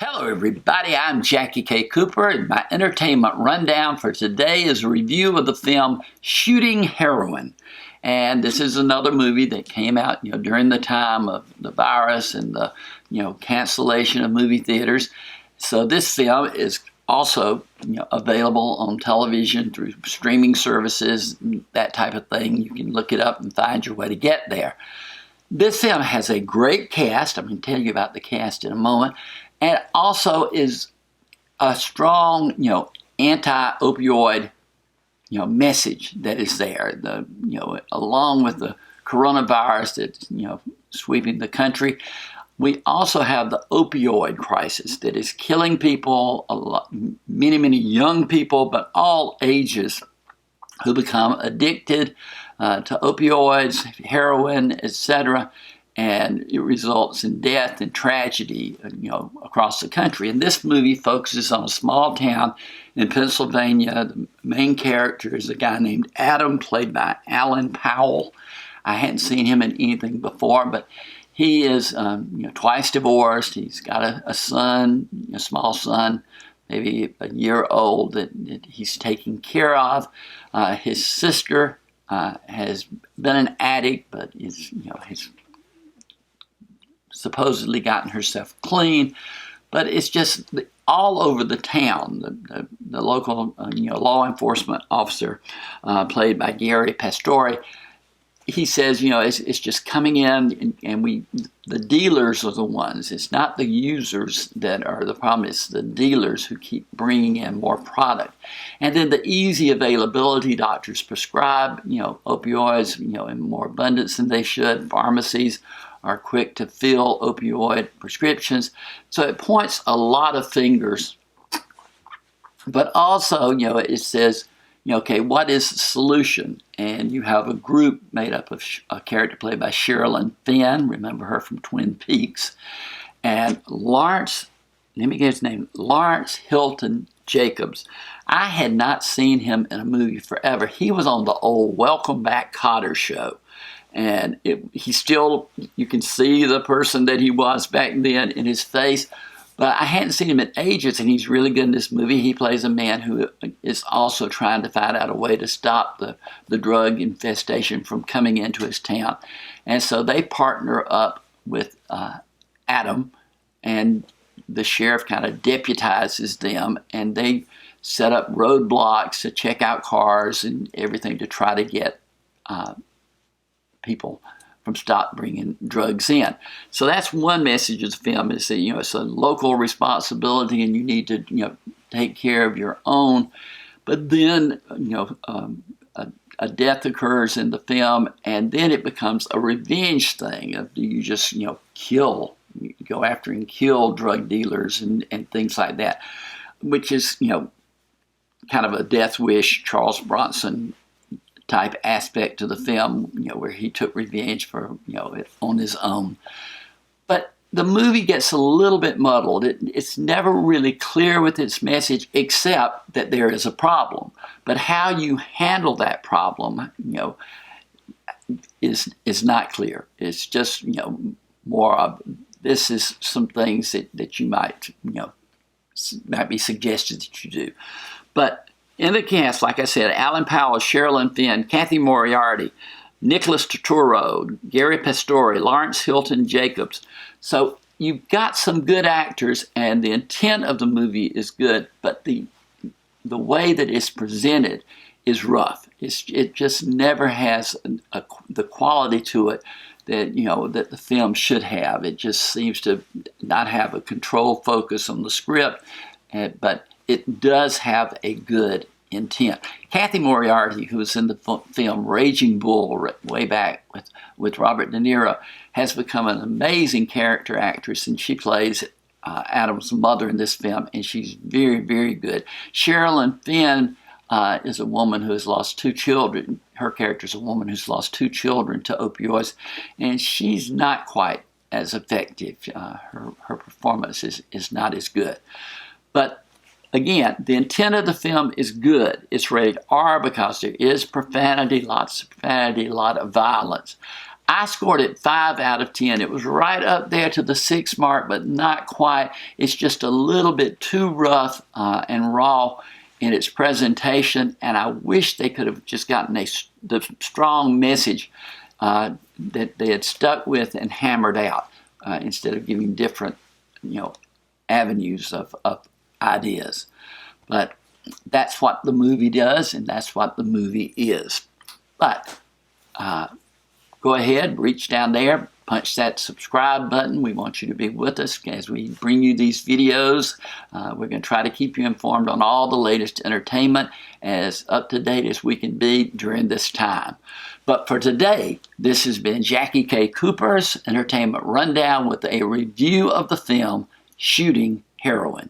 Hello everybody, I'm JackieKCooper, and my entertainment rundown for today is a review of the film Shooting Heroin. And this is another movie that came out, during the time of the virus and the, cancellation of movie theaters. So this film is also, available on television through streaming services, that type of thing. You can look it up and find your way to get there. This film has a great cast. I'm going to tell you about the cast in a moment. And also is a strong, anti-opioid, message that is there. Along with the coronavirus that's, sweeping the country, we also have the opioid crisis that is killing people, many young people, but all ages, who become addicted to opioids, heroin, etc., and it results in death and tragedy, across the country. And this movie focuses on a small town in Pennsylvania. The main character is a guy named Adam, played by Alan Powell. I hadn't seen him in anything before, but he is, twice divorced. He's got a son, a small son, maybe a year old, that he's taking care of. His sister has been an addict, but he's supposedly gotten herself clean, but it's just all over the town. The local, law enforcement officer, played by Gary Pastore, he says, it's just coming in, and the dealers are the ones. It's not the users that are the problem. It's the dealers who keep bringing in more product. And then the easy availability, doctors prescribe, opioids, in more abundance than they should. Pharmacies are quick to fill opioid prescriptions. So it points a lot of fingers. But also, it says, okay, what is the solution? And you have a group made up of a character played by Sherilyn Fenn, remember her from Twin Peaks, and Lawrence, let me get his name, Lawrence Hilton Jacobs. I had not seen him in a movie forever. He was on the old Welcome Back Kotter show. And he still, you can see the person that he was back then in his face. But I hadn't seen him in ages, and he's really good in this movie. He plays a man who is also trying to find out a way to stop the drug infestation from coming into his town. And so they partner up with Adam, and the sheriff kind of deputizes them, and they set up roadblocks to check out cars and everything to try to get people from stop bringing drugs in. So that's one message of the film, is that, it's a local responsibility and you need to, take care of your own. But then, a death occurs in the film, and then it becomes a revenge thing. Do you just, go after and kill drug dealers and things like that, which is, kind of a death wish, Charles Bronson type aspect to the film, where he took revenge for, on his own. But the movie gets a little bit muddled. It's never really clear with its message, except that there is a problem. But how you handle that problem, is not clear. It's just, more of, this is some things that you might be suggested that you do. But in the cast, like I said, Alan Powell, Sherilyn Fenn, Kathy Moriarty, Nicholas Turturro, Gary Pastore, Lawrence Hilton Jacobs. So you've got some good actors, and the intent of the movie is good, but the way that it's presented is rough. It just never has the quality to it that that the film should have. It just seems to not have a controlled focus on the script, but it does have a good intent. Kathy Moriarty, who was in the film Raging Bull way back with Robert De Niro, has become an amazing character actress, and she plays Adam's mother in this film, and she's very, very good. Sherilyn Fenn is a woman who has lost 2 children. Her character is a woman who's lost 2 children to opioids, and she's not quite as effective. Her performance is not as good. But again, the intent of the film is good. It's rated R because there is profanity, lots of profanity, a lot of violence. I scored it 5 out of 10. It was right up there to the 6 mark, but not quite. It's just a little bit too rough and raw in its presentation, and I wish they could have just gotten the strong message that they had stuck with and hammered out instead of giving different, avenues of ideas. But that's what the movie does, and that's what the movie is. But go ahead, reach down there, punch that subscribe button. We want you to be with us as we bring you these videos. We're going to try to keep you informed on all the latest entertainment, as up to date as we can be during this time. But for today, this has been Jackie K. Cooper's Entertainment Rundown with a review of the film Shooting Heroin.